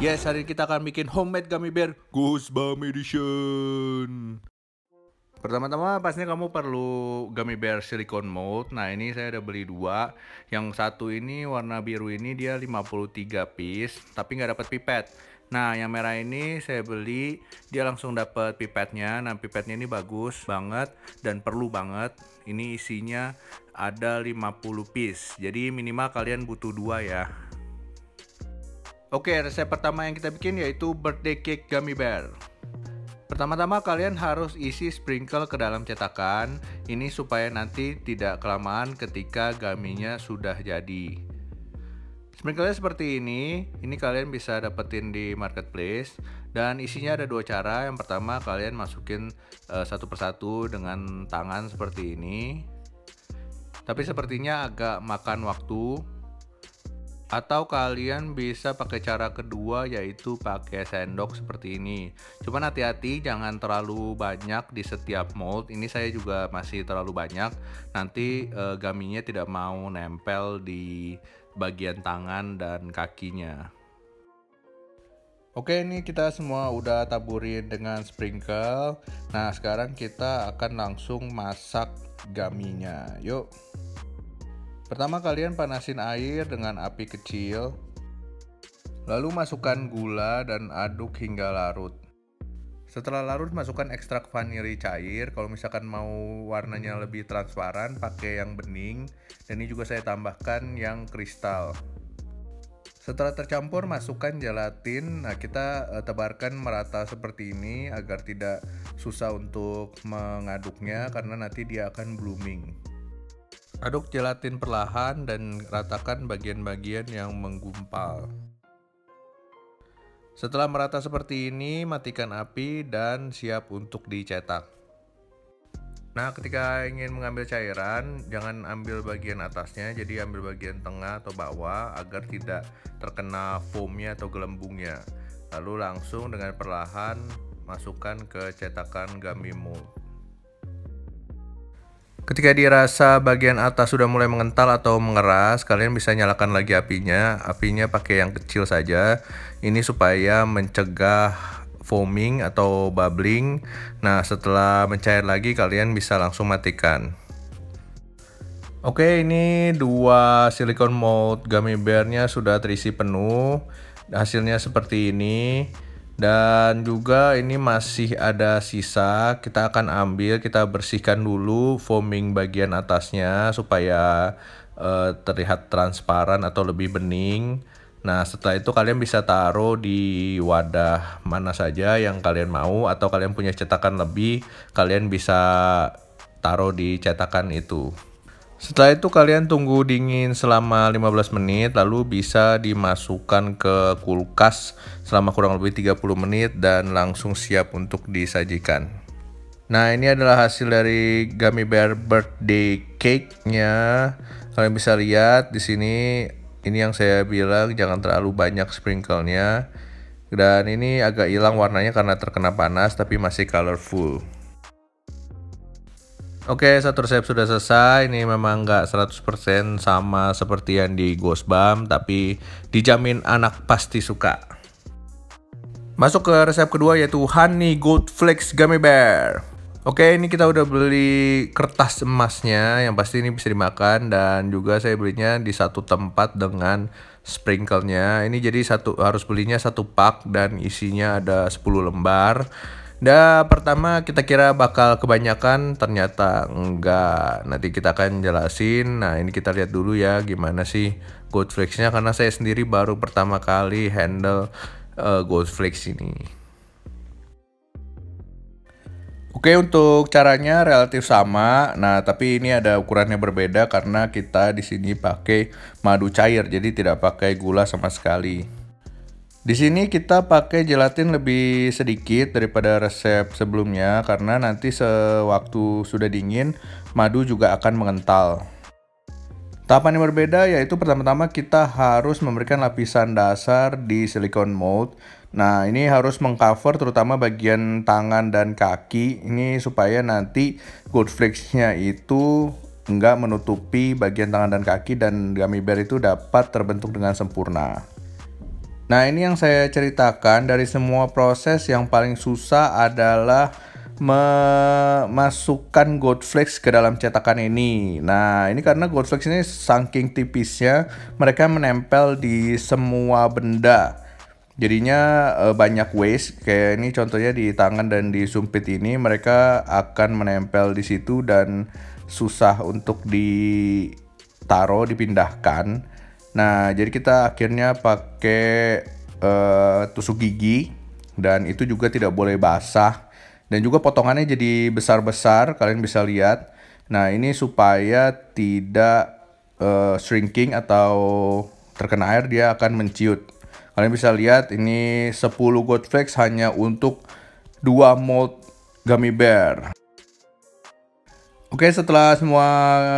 Yes, hari ini kita akan bikin homemade gummy bear Goosebumps Edition. Pertama-tama pastinya kamu perlu gummy bear silicone mold. Nah, ini saya udah beli dua. Yang satu ini warna biru ini dia 53 piece, tapi nggak dapat pipet. Nah, yang merah ini saya beli, dia langsung dapat pipetnya. Nah, pipetnya ini bagus banget dan perlu banget. Ini isinya ada 50 piece. Jadi minimal kalian butuh dua ya. Oke, resep pertama yang kita bikin yaitu birthday cake gummy bear. Pertama-tama kalian harus isi sprinkle ke dalam cetakan. Ini supaya nanti tidak kelamaan ketika gummy-nya sudah jadi. Sprinkle-nya seperti ini. Ini kalian bisa dapetin di marketplace. Dan isinya ada dua cara. Yang pertama kalian masukin satu persatu dengan tangan seperti ini. Tapi sepertinya agak makan waktu. Atau kalian bisa pakai cara kedua, yaitu pakai sendok seperti ini. Cuman hati-hati jangan terlalu banyak di setiap mold. Ini saya juga masih terlalu banyak. Nanti gummy-nya tidak mau nempel di bagian tangan dan kakinya. Oke, ini kita semua udah taburin dengan sprinkle. Nah, sekarang kita akan langsung masak gummy-nya. Yuk. Pertama kalian panasin air dengan api kecil, lalu masukkan gula dan aduk hingga larut. Setelah larut masukkan ekstrak vanili cair. Kalau misalkan mau warnanya lebih transparan pakai yang bening, dan ini juga saya tambahkan yang kristal. Setelah tercampur masukkan gelatin. Nah, kita tebarkan merata seperti ini agar tidak susah untuk mengaduknya karena nanti dia akan blooming. Aduk gelatin perlahan dan ratakan bagian-bagian yang menggumpal. Setelah merata seperti ini, matikan api dan siap untuk dicetak. Nah, ketika ingin mengambil cairan, jangan ambil bagian atasnya, jadi ambil bagian tengah atau bawah agar tidak terkena foamnya atau gelembungnya. Lalu langsung dengan perlahan masukkan ke cetakan gummy mold. Ketika dirasa bagian atas sudah mulai mengental atau mengeras, kalian bisa nyalakan lagi apinya. Apinya pakai yang kecil saja. Ini supaya mencegah foaming atau bubbling. Nah, setelah mencair lagi kalian bisa langsung matikan. Oke, ini dua silicone mold gummy bear-nya sudah terisi penuh. Hasilnya seperti ini. Dan juga ini masih ada sisa, kita akan ambil, kita bersihkan dulu foaming bagian atasnya supaya terlihat transparan atau lebih bening. Nah, setelah itu kalian bisa taruh di wadah mana saja yang kalian mau, atau kalian punya cetakan lebih, kalian bisa taruh di cetakan itu. Setelah itu kalian tunggu dingin selama 15 menit, lalu bisa dimasukkan ke kulkas selama kurang lebih 30 menit dan langsung siap untuk disajikan. Nah, ini adalah hasil dari gummy bear birthday cake-nya. Kalian bisa lihat di sini, ini yang saya bilang jangan terlalu banyak sprinkle-nya. Dan ini agak hilang warnanya karena terkena panas, tapi masih colorful. Oke, satu resep sudah selesai. Ini memang nggak 100% sama seperti yang di Goosebumps, tapi dijamin anak pasti suka. Masuk ke resep kedua, yaitu Honey Gold Flakes Gummy Bear. Oke, ini kita udah beli kertas emasnya, yang pasti ini bisa dimakan, dan juga saya belinya di satu tempat dengan sprinkle-nya. Ini jadi harus belinya satu pak dan isinya ada 10 lembar. Dan pertama kita kira bakal kebanyakan, ternyata enggak. Nanti kita akan jelasin. Nah, ini kita lihat dulu ya gimana sih Gold Flakes-nya, karena saya sendiri baru pertama kali handle Gold Flakes ini. Oke, untuk caranya relatif sama. Nah, tapi ini ada ukurannya berbeda karena kita di sini pakai madu cair, jadi tidak pakai gula sama sekali. Di sini kita pakai gelatin lebih sedikit daripada resep sebelumnya karena nanti sewaktu sudah dingin madu juga akan mengental. Tahapan yang berbeda yaitu pertama-tama kita harus memberikan lapisan dasar di silicone mold. Nah, ini harus mengcover terutama bagian tangan dan kaki ini supaya nanti Gold Flakes-nya itu enggak menutupi bagian tangan dan kaki dan gummy bear itu dapat terbentuk dengan sempurna. Nah, ini yang saya ceritakan dari semua proses yang paling susah adalah memasukkan Goldflex ke dalam cetakan ini. Nah, ini karena Goldflex ini saking tipisnya, mereka menempel di semua benda. Jadinya banyak waste. Kayak ini contohnya di tangan dan di sumpit ini, mereka akan menempel di situ dan susah untuk ditaruh, dipindahkan. Nah, jadi kita akhirnya pakai tusuk gigi, dan itu juga tidak boleh basah. Dan juga potongannya jadi besar-besar, kalian bisa lihat. Nah, ini supaya tidak shrinking atau terkena air, dia akan menciut. Kalian bisa lihat ini 10 Goldflex hanya untuk 2 mold gummy bear. Oke, setelah semua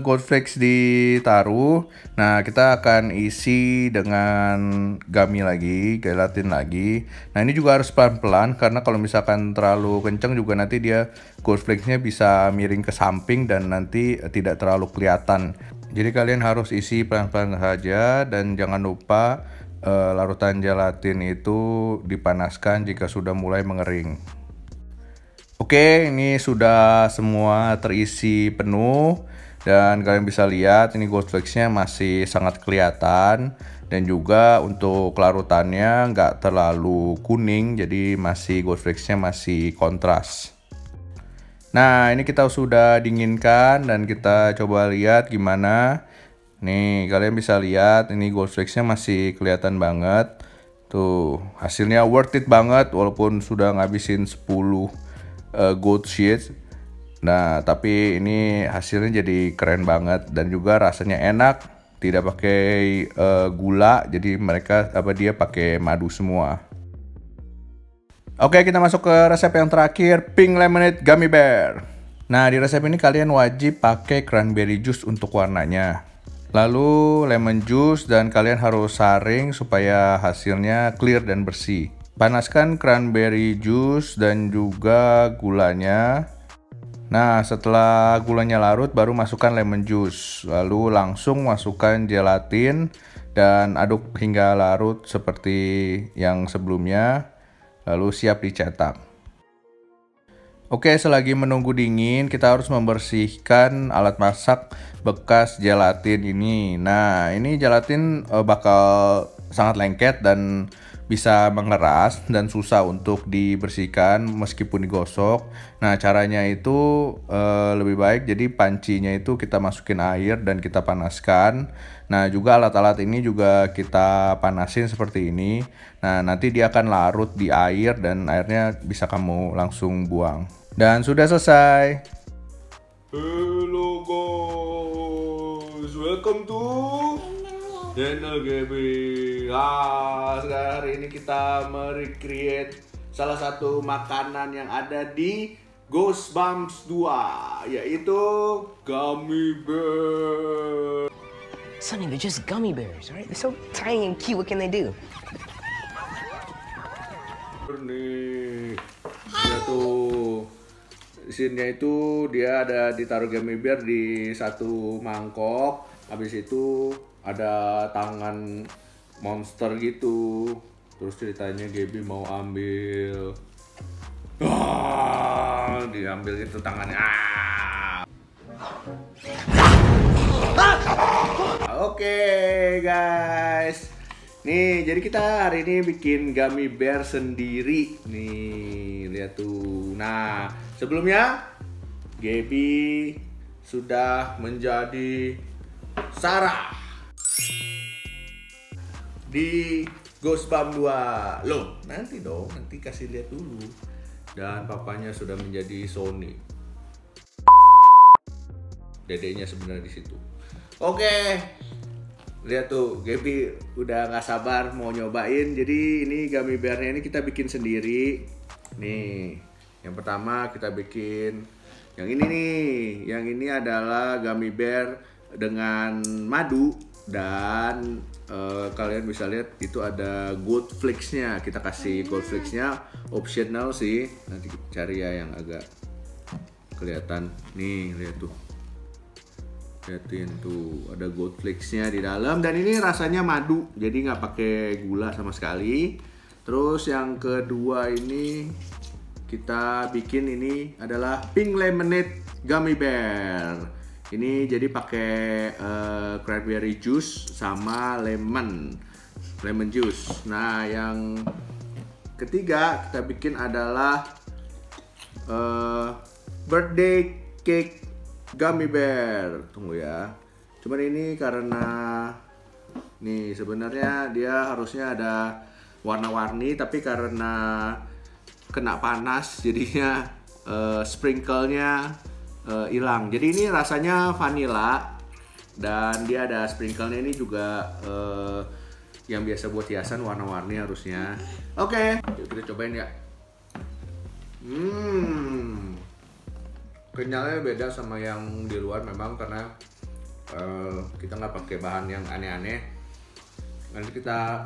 Goldflex ditaruh, nah kita akan isi dengan gummy lagi, gelatin lagi. Nah, ini juga harus pelan-pelan karena kalau misalkan terlalu kencang juga nanti dia Goldflexnya bisa miring ke samping dan nanti tidak terlalu kelihatan. Jadi kalian harus isi pelan-pelan saja dan jangan lupa larutan gelatin itu dipanaskan jika sudah mulai mengering. Oke, ini sudah semua terisi penuh dan kalian bisa lihat ini Goldflexnya masih sangat kelihatan, dan juga untuk larutannya nggak terlalu kuning, jadi Goldflexnya masih kontras. Nah, ini kita sudah dinginkan dan kita coba lihat gimana. Nih, kalian bisa lihat ini Goldflexnya masih kelihatan banget. Tuh, hasilnya worth it banget walaupun sudah ngabisin 10 gold sheets. Nah, tapi ini hasilnya jadi keren banget dan juga rasanya enak, tidak pakai gula, jadi dia pakai madu semua. Oke, kita masuk ke resep yang terakhir, pink lemonade gummy bear. Nah, di resep ini kalian wajib pakai cranberry juice untuk warnanya. Lalu lemon juice, dan kalian harus saring supaya hasilnya clear dan bersih. Panaskan cranberry juice dan juga gulanya. Nah, setelah gulanya larut baru masukkan lemon juice. Lalu langsung masukkan gelatin dan aduk hingga larut seperti yang sebelumnya. Lalu siap dicetak. Oke, selagi menunggu dingin, kita harus membersihkan alat masak bekas gelatin ini. Nah, ini gelatin bakal sangat lengket dan bisa mengeras dan susah untuk dibersihkan meskipun digosok. Nah, caranya itu lebih baik, jadi pancinya itu kita masukin air dan kita panaskan. Nah, juga alat-alat ini juga kita panasin seperti ini. Nah, nanti dia akan larut di air dan airnya bisa kamu langsung buang. Dan sudah selesai. Hello guys, welcome to channel gaming. Sekarang hari ini kita merecreate salah satu makanan yang ada di Goosebumps 2, yaitu gummy bear. Sonny, they're just gummy bears, right? They're so tiny and cute. What can they do? Nih, dia tuh scene-nya itu dia ada ditaruh gummy bear di satu mangkok. Habis itu ada tangan monster gitu. Terus ceritanya Gaby mau ambil, diambil itu tangannya. Oke guys, nih jadi kita hari ini bikin gummy bear sendiri. Nih lihat tuh. Nah, sebelumnya Gaby sudah menjadi Sarah di Goosebumps 2. Loh, nanti dong, nanti kasih lihat dulu. Dan papanya sudah menjadi Sony. Dedenya sebenarnya di situ. Oke. Lihat tuh, Gaby udah nggak sabar mau nyobain. Jadi ini gummy bearnya ini kita bikin sendiri. Nih, yang pertama kita bikin yang ini nih. Yang ini adalah gummy bear dengan madu, dan kalian bisa lihat itu ada Goldflex-nya. Kita kasih Goldflex-nya optional sih. Nanti cari ya yang agak kelihatan. Nih, lihat tuh. Liatin tuh, ada gold flakes-nya di dalam dan ini rasanya madu, jadi nggak pakai gula sama sekali. Terus yang kedua ini kita bikin ini adalah pink lemonade gummy bear. Ini jadi pakai cranberry juice sama lemon juice. Nah, yang ketiga kita bikin adalah birthday cake gummy bear. Tunggu ya. Cuman ini karena nih sebenarnya dia harusnya ada warna-warni, tapi karena kena panas jadinya sprinkle-nya hilang. Jadi ini rasanya vanilla dan dia ada sprinkle-nya ini juga yang biasa buat hiasan warna-warni harusnya. Oke, yuk kita cobain ya. Kenyalnya beda sama yang di luar memang karena kita nggak pakai bahan yang aneh-aneh. Nanti kita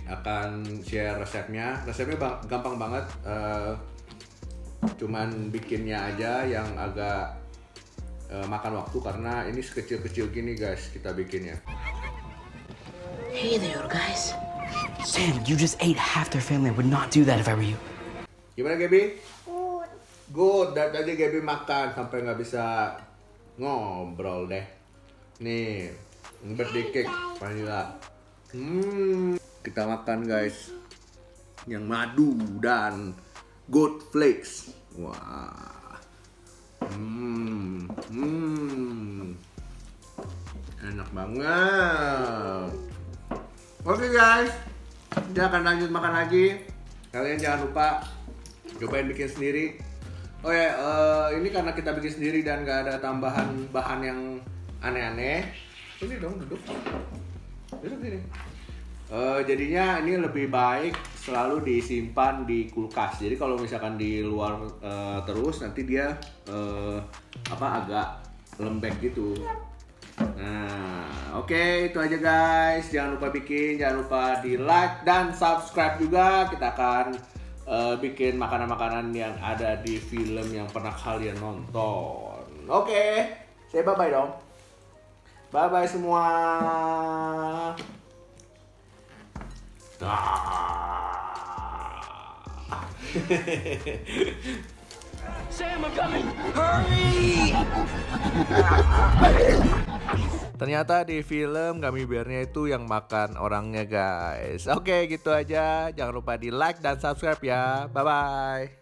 akan share resepnya. Resepnya gampang banget, cuman bikinnya aja yang agak makan waktu karena ini sekecil-kecil gini guys kita bikinnya. Hey there, guys. Sam, you just ate half their family. I would not do that if I were you. Gimana Gaby? Good. Dari tadi Gaby makan sampai nggak bisa ngobrol deh. Nih, birthday cake vanilla. Kita makan guys. Yang madu dan gold flakes. Wah. Enak banget. Oke guys, kita akan lanjut makan lagi. Kalian jangan lupa cobain bikin sendiri. Oh ya, ini karena kita bikin sendiri dan gak ada tambahan bahan yang aneh-aneh. Ini dong duduk sini. Jadinya ini lebih baik selalu disimpan di kulkas. Jadi kalau misalkan di luar terus nanti dia agak lembek gitu. Nah, oke, itu aja guys. Jangan lupa bikin, jangan lupa di like dan subscribe juga. Kita akan bikin makanan-makanan yang ada di film yang pernah kalian nonton. Oke, saya bye-bye dong. Bye-bye semua. Sam, I'm coming! Hurry! Ternyata di film gummy bear-nya itu yang makan orangnya guys. Oke, gitu aja. Jangan lupa di like dan subscribe ya. Bye-bye.